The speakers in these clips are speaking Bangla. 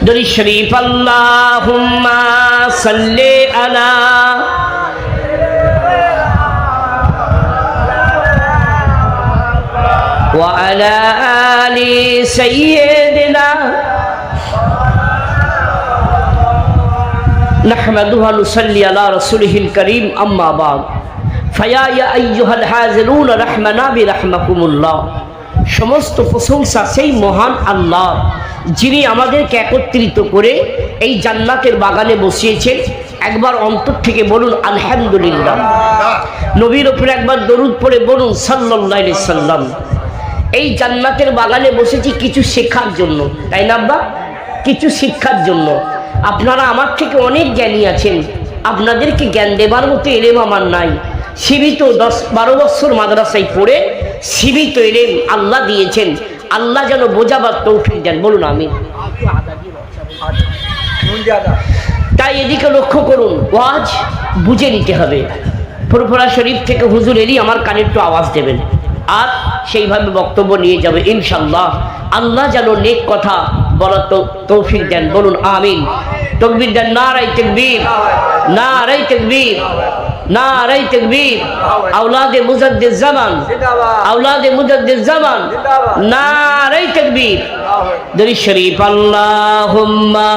দরুদ শরীফ আল্লাহুম্মা সাল্লি আলা ওয়া আলা আলি সাইয়্যিদিনা নাহমাদুহু ওয়া নুসাল্লি আলা রাসূলিহিল কারীম আম্মা বা'দ ফায়া ইয়া আইয়ুহাল হাযিরুন রাহমানা বিরাহমাকুমুল্লাহ। সমস্ত প্রশংসা সেই মহান আল্লাহ যিনি আমাদেরকে একত্রিত করে এই জান্নাতের বাগানে বসিয়েছেন। একবার অন্তর থেকে বলুন আলহামদুলিল্লাহ। নবীর উপরে একবার দরুদ পড়ে বলুন সাল্লাল্লাহু আলাইহি সাল্লাম। এই জান্নাতের বাগানে বসেছি কিছু শেখার জন্য, তাই না আব্বা? কিছু শিক্ষার জন্য। আপনারা আমার থেকে অনেক জ্ঞানী আছেন, আপনাদেরকে জ্ঞান দেবার মতো এলেম আমার নাই। সীমিত 10-12 বছর মাদ্রাসায় পড়ে সীমিত এলেম আল্লাহ দিয়েছেন। আল্লাহ যেন বোঝাবার তৌফিক দেন, বলুন আমিন। তাই এদিকে লক্ষ্য করুন, ওয়াজ বুঝে নিতে হবে। ফুরফুরা শরীফ থেকে হুজুর এলি আমার কানে একটু আওয়াজ দেবেন আর সেইভাবে বক্তব্য নিয়ে যাবে ইনশাআল্লাহ। আল্লাহ যেন নেক কথা বলার তৌফিক দেন, বলুন আমিন। তাকবীর দেন, নারায়ে তাকবীর, নারায়ে তাকবীর, নারায়ে তাকবীর। আওলাদে মুজাদ্দিদ জামান, আওলাদে মুজাদ্দিদ জামান, নারায়ে তাকবীর। দরুদ শরীফ আল্লাহুম্মা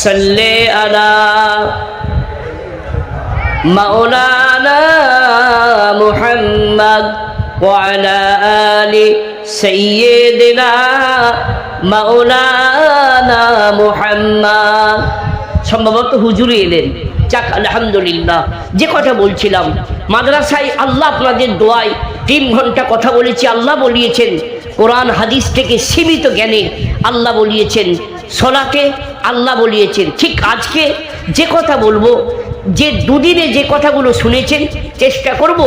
সাল্লি আলা মাওলানা মুহাম্মদ ওয়া আলা আলি সাইয়্যিদিনা মাওলানা মুহাম্মদ। সম্ভবত হুজুরই এলেন, যাক আলহামদুলিল্লাহ। যে কথা বলছিলাম, মাদ্রাসায় আল্লাহ আপনাদের দোয়ায় 3 ঘন্টা কথা বলেছি। আল্লাহ বলিয়েছেন কোরআন হাদিস থেকে সীমিত জ্ঞানে আল্লাহ বলিয়েছেন, সলাতে আল্লাহ বলিয়েছেন। ঠিক আজকে যে কথা বলবো, যে দুদিনে যে কথাগুলো শুনেছেন, চেষ্টা করব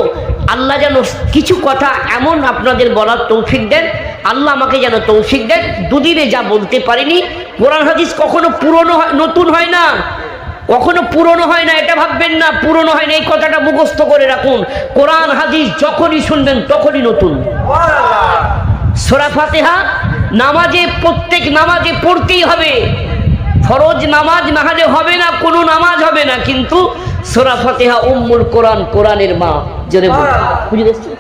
আল্লাহ যেন কিছু কথা এমন আপনাদের বলার তৌফিক দেন। আল্লাহ আমাকে যেন তৌফিক দেন। দুদিনে যা বলতে পারিনি, কোরআন হাদিস কখনো পুরনো হয়, নতুন হয় না, কখনো পুরনো হয় না, এটা ভাববেন না পুরনো হয় না। এই কথাটা মুখস্থ করে রাখুন। কোরআন হাদিস যখনই শুনবেন তখনই নতুন। সূরা ফাতিহা নামাজে, প্রত্যেক নামাজে পড়তেই হবে। ফরজ নামাজ না হলে হবে না, কোনো নামাজ হবে না। কিন্তু সূরা ফাতিহা উম্মুল কোরআন, কোরআনের মা। জোরে বলুন হুজুর এসেছেন,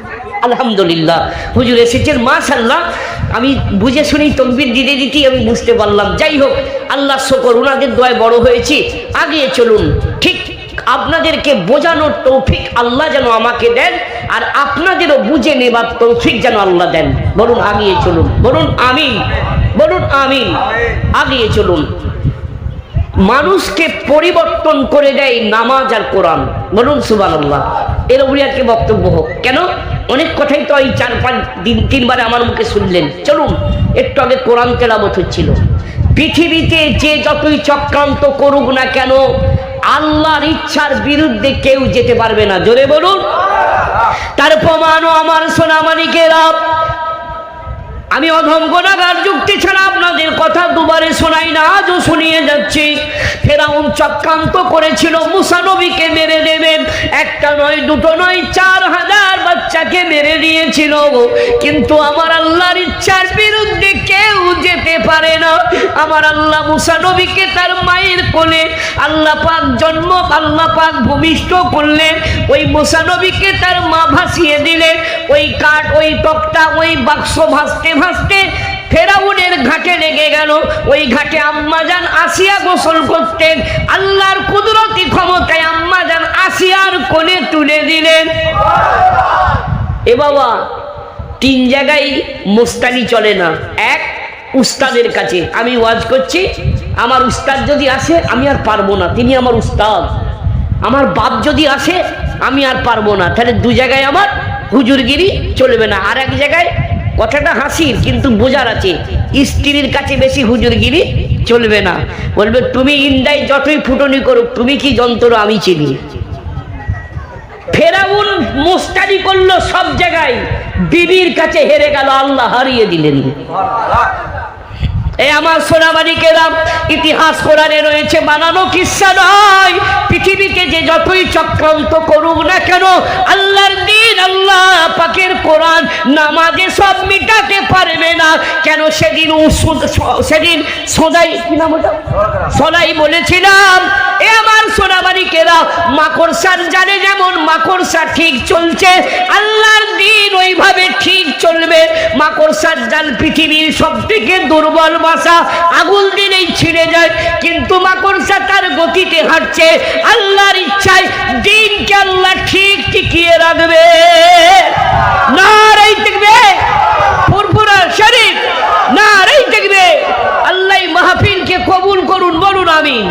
আলহামদুলিল্লাহ হুজুর এসেছেন, মাশাআল্লাহ। আমি বুঝে শুনি তাকবীর দিতে দিতেই আমি বুঝতে পারলাম। যাই হোক, আল্লাহ শুকর, ওনাদের দোয়ায় বড় হয়েছি। আগিয়ে চলুন। ঠিক আপনাদেরকে বোঝানোর তৌফিক আল্লাহ যেন আমাকে দেন, আর আপনাদেরও বুঝে নেবার তৌফিক যেন আল্লাহ দেন। বলুন আগিয়ে চলুন, বলুন আমিন, বলুন আমিন। আগিয়ে চলুন। মানুষকে পরিবর্তন করে দেয় নামাজ আর কোরআন, বলুন সুবহানাল্লাহ। এর উপরে আজকে বক্তব্য হোক। কেন? অনেক কথাই তো এই 4-5 দিন 3 বারে আমার মুখে শুনলেন। চলুন, একটু আগে কোরআন তেলাওয়াত হচ্ছিল। পৃথিবীতে যে যতই চক্রান্ত করুক না কেন, আল্লাহর ইচ্ছার বিরুদ্ধে কেউ যেতে পারবে না। জোরে বলুন। তার প্রমাণও আমার সোনামানিকেরা, আমি অধম গুনাহগার, যুক্তি ছাড়া আপনাদের কথা দুবারে শোনাই না, আজও শুনিয়ে যাচ্ছি। ফেরাউন চক্রান্ত করেছিল মুসা নবীকে মেরে দেবেন। একটা নয়, দুটো নয়, 4000 বাচ্চাকে মেরে দিয়েছিল। কিন্তু আমার আল্লাহর ইচ্ছার বিরুদ্ধে কেউ যেতে পারে না। আমার আল্লাহ মুসা নবীকে তার মায়ের কোলে আল্লাহ পাক আল্লাহ পাক ভূমিষ্ঠ করলেন। ওই মুসা নবীকে তার মা ভাসিয়ে দিলেন। ওই কাঠ, ওই তক্তা, ওই বাক্স ভাসতে ভাসতে ফেরাউনের ঘাটে লেগে গেল। ওই ঘাটে আম্মাজান আসিয়া গোসল করতেন। আল্লাহর কুদরতি ক্ষমতায় আম্মাজান আসিয়ার কোলে তুলে দিলেন। এ বাবা, 3 জায়গায় মুস্তানি চলে না। এক, উস্তাদের কাছে আমি ওয়াজ করছি, আমার উস্তাদ যদি আসে আমি আর পারবো না, তিনি আমার উস্তাদ। আমার বাপ যদি আসে আমি আর পারবো না, তাহলে 2 জায়গায় আমার হুজুরগিরি চলবে না। আর এক জায়গায়, কথাটা হাসির কিন্তু বোঝার আছে, স্ত্রীর কাছে বেশি হুজুরগিরি চলবে না। বলবে তুমি ইন্দায় যতই ফুটনি করুক, তুমি কি যন্ত্র আমি চিনি। ফেরাউন মুস্তানি করলো সব জায়গায়, বিবির কাছে হেরে গেল, আল্লাহ হারিয়ে দিলেন। এই আমার সোনামানিকেরা, ইতিহাস কোরআনে রয়েছে, বানানো কিচ্ছা নয়। পৃথিবীতে যে যতই চক্রান্ত করুক না কেন, আল্লাহর দ্বীন, আল্লাহ পাকের কোরআন, নামাজে সব মিটাতে পারবে না। কেন সেদিন সদাই বলেছিলাম, এ আমার সোনামানিকেরা, মাকড়সার জালে যেমন মাকড়সা ঠিক চলছে, আল্লাহর দ্বীন ওইভাবে ঠিক চলবে। মাকড়সার জাল পৃথিবীর সব থেকে দুর্বল বাসা, আগুন দিলেই ছিঁড়ে যায়, কিন্তু মাকড়সা তার গতিতে হাঁটছে। আল্লাহর ইচ্ছায় দ্বীনকে আল্লাহ ঠিক টিকিয়ে রাখবে। নারায়ে তাকবীর, ফুরফুরা শরীফ, নারায়ে তাকবীর। আল্লাহ মাহফিলকে কবুল করুন, বলুন আমিন।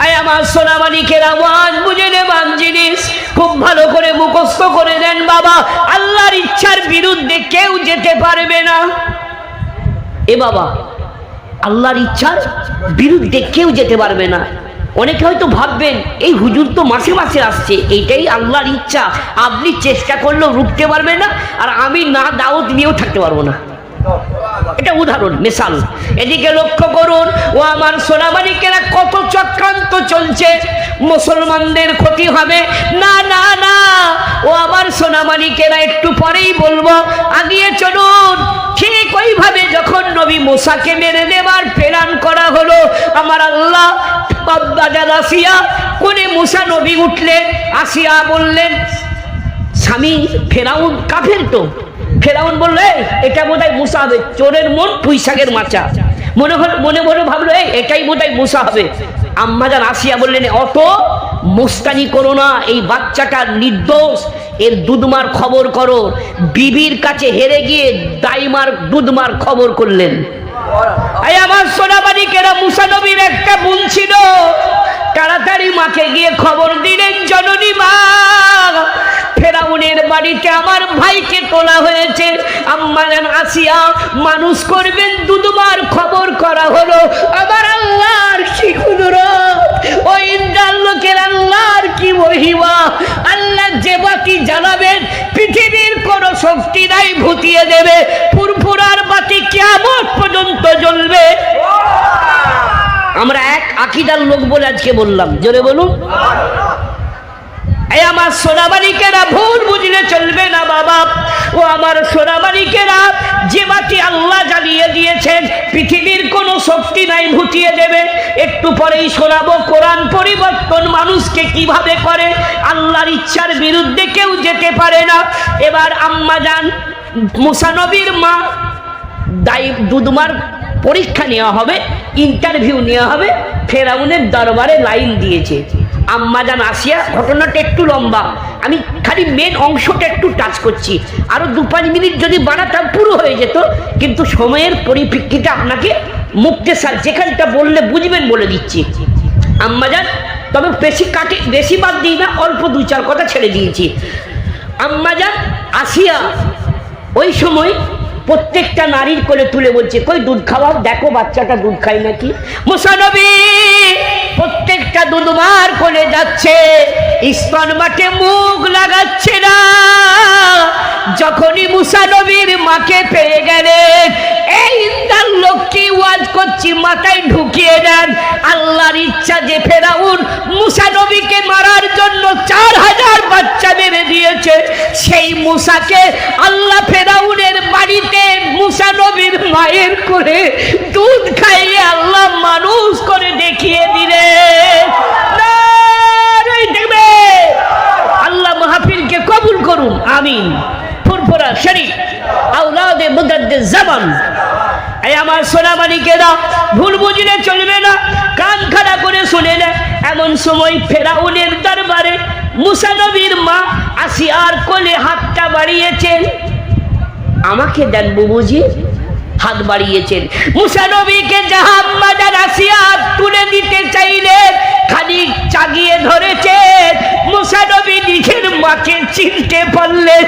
আয় আমার সোনামানিকেরা, ওয়াজ বুঝে নেবেন জিনিস, খুব ভালো করে মুখস্থ করে দেন বাবা। আল্লাহর ইচ্ছার বিরুদ্ধে কেউ যেতে পারবে না। এ বাবা, আল্লাহর ইচ্ছার বিরুদ্ধে কেউ যেতে পারবে না। অনেকে হয়তো ভাববেন, এই হুজুর তো মাসে মাসে আসছে, এইটাই আল্লাহর ইচ্ছা, আপনি চেষ্টা করলেও রুখতে পারবেন না, আর আমি না দাওয়াত নিয়েও থাকতে পারবো না। এটা উদাহরণ, মিসাল। এদিকে লক্ষ্য করুন, ও আমার সোনামানিকেরা, কত চক্রান্ত চলছে। মুসলমানদের ক্ষতি হবে না, না, না। ও আমার সোনামানিকেরা, একটু পরেই বলবো, আগিয়ে চলুন। ঠিক ওইভাবে যখন নবী মুসাকে মেরে দেবার প্ল্যান করা হলো, আমার আল্লাহ বাজার আসিয়া কোনে মুসা নবী উঠলেন। আসিয়া বললেন, স্বামী ফেরাউন কাফের তো। ফেরাউন বললো, এটা বোধহয় মুসা হবে। চোরের মন পুঁইশাকের মাচা, মনে মনে ভাবলো এটাই বোধহয় মুসা হবে। আম্মাজান আসিয়া বললেন, অত মুস্তানি করো না, এই বাচ্চাটা নির্দোষ, এর দুধমার খবর করো। বিবির কাছে হেরে গিয়ে দাইমার দুধমার খবর করলেন। এই আমার সোনামানিকেরা, মুসা নবীর একটা বোন ছিল, তাড়াতাড়ি মাকে গিয়ে খবর দিলেন, জননী মা, ফেরাউনের বাড়িতে আমার ভাইকে তোলা হয়েছে। আম্মাজান আসিয়া মানুষ করবেন, দুধমার খবর করা হলো। আমার আল্লাহর কি কুদরত, ওই ইন্দ্রার লোকের আল্লাহর কি মহিমা। আল্লাহ যে বাতি জ্বালাবেন, পৃথিবীর কোন শক্তি নাই ভুতিয়ে দেবে। ফুরফুরার বাতি কিয়ামত পর্যন্ত জ্বলবে। আমরা এক আকীদার লোক বলে আজকে বললাম, জোরে বলুন। এই আমার সোনামানিকেরা, ভুল বুঝলে চলবে না বাবা। ও আমার সোনামানিকেরা, যে বাতি আল্লাহ জ্বালিয়ে দিয়েছেন, পৃথিবীর কোনো শক্তি নাই ভুতিয়ে দেবে। একটু পরেই শোনাবো কোরআন পরিবর্তন মানুষকে কিভাবে করে। আল্লাহর ইচ্ছার বিরুদ্ধে কেউ যেতে পারে না। এবার আম্মাজান মুসা নবীর মা, দুধমার পরীক্ষা নেওয়া হবে, ইন্টারভিউ নেওয়া হবে, ফেরাউনের দরবারে লাইন দিয়েছে। আম্মাজান আসিয়া, ঘটনাটা একটু লম্বা, আমি খালি মেন অংশটা একটু টাচ করছি, আরো 2-5 মিনিট যদি বাড়াতাম পুরো হয়ে যেত, কিন্তু সময়ের পরিপ্রেক্ষিতে আপনাকে মুক্তেসার যেখানটা বললে বুঝবেন বলে দিচ্ছি। আম্মাজান, তবে বেশি বাদ দিই না, অল্প 2-4 কথা ছেড়ে দিয়েছি। আম্মাজান আসিয়া ওই সময় প্রত্যেকটা নারীর কোলে তুলে বলছে, কই দুধ খাওয়াও, দেখো বাচ্চাটা দুধ খায় নাকি। মুসা নবী প্রত্যেকটা দুধমার কোলে যাচ্ছে, স্তন মাঠে মুখ লাগাচ্ছে না। যখনই মুসা নবীর মাকে পেয়ে গেলেন, এই ইন্দ্রার লোককে ওয়াজ করছি, মাথায় ঢুকিয়ে দেন। আল্লাহর ইচ্ছা যে ফেরাউন মুসা নবীকে মারার জন্য 4000 বাচ্চা মেরে দিয়েছে, সেই মুসাকে আল্লাহ ফেরাউনের বাড়িতে মুসা নবীর মায়ের করে দুধ খাইয়ে আল্লাহ মানুষ করে দেখিয়ে দিলেন। আল্লাহ মাহফিলকে কবুল করুন, আমিন। ফুরফুরা শরীফ, আওলাদে মুজাদ্দিদ জামান। এই আমার সোনামানিকেরা, ভুল বুঝলে চলবে না, কান খাড়া করে শুনে না। এমন সময় ফেরাউনের দরবারে মুসা নবীর মা আসিয়ার কোলে হাতটা বাড়িয়েছেন। আমাকে দেন বুবুজি, হাত বাড়িয়েছেন। মুসা নবীকে জাহাম্মাদার আসিয়া তুলে দিতে চাইলেন, খালি চাগিয়ে ধরেছেন। মুসা নবী নিজের মাকে চিনতে পারলেন।